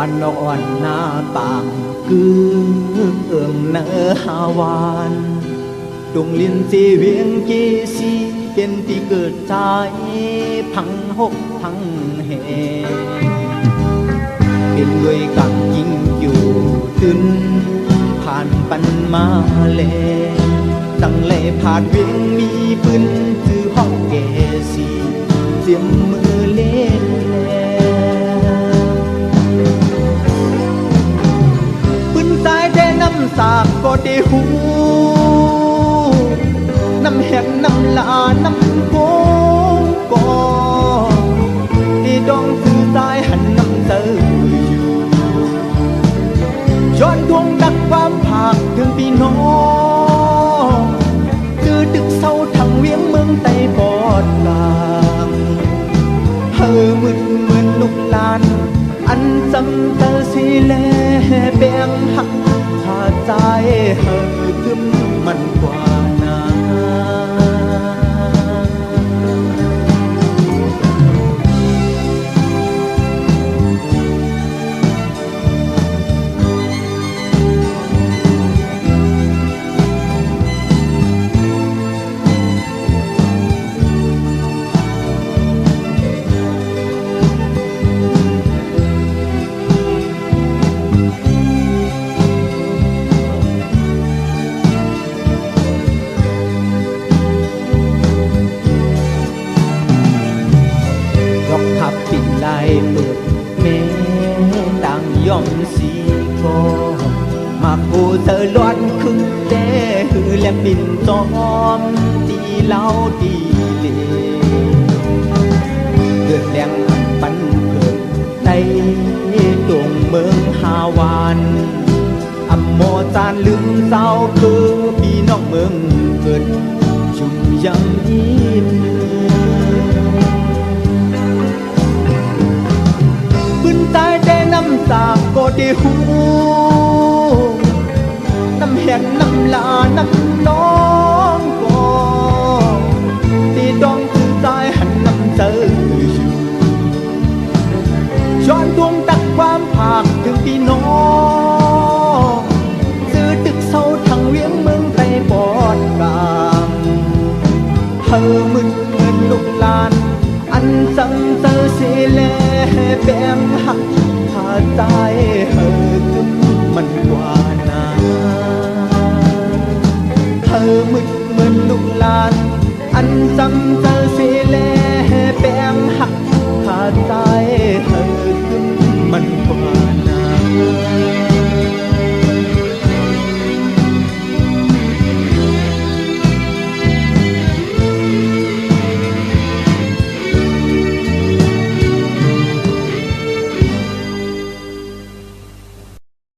วันอ่อนหน้าต่างกือเอิงเนอหาวานดงลินสีเวียงกีสีเป็นที่เกิดใจพังหกพังเหเป็นด้วยกังยิงอยู่ตึนผ่านปันมาเลตั้งเล่ผ่านเวียงมีปืนถือห้องเกสีเสียงมือเล่นปืนตายได้น้ำสากก็ได้หูน้ำแหกน้ำลาน้ำโกก็ได้ดองถือตายหันน้ำเตออยู่ย้อนดวงดักความผากถึงพี่น้องคือดึกเศร้าทางเวียงเมืองไต้ปอดกลางมึนลูกลานอันจำเตอสิแลแบ่งหักถ้าใจคึมมันกว่านาขับปิ่นลายเปิดเมต่างย่อมสีก็มากูเธอล้วนคึกแต่หือและปิ่นจอมตีเล่าดีเลยเกิดแรงปันเกิดในดวงเมืองฮาวานอำโมจานลืมเศร้าคือพี่น้องเมืองเกิดจุ่มยังยิ้มตายแต่น้ำสากก็ได้หูน้ำแหงน้ำลาน้ำน้องก็ตีดองถึงตายหันน้ำเจออยู่ย้อนดวงตักความผากถึงพี่น้องซื้อตึกเศร้าทางเวียงเมืองไต้ปอดกลางมึนลูกลานอันจำเจอสิแลแบ่งหักถ้าใจคึมมันกว่านามึนลูกลานอันจำเจ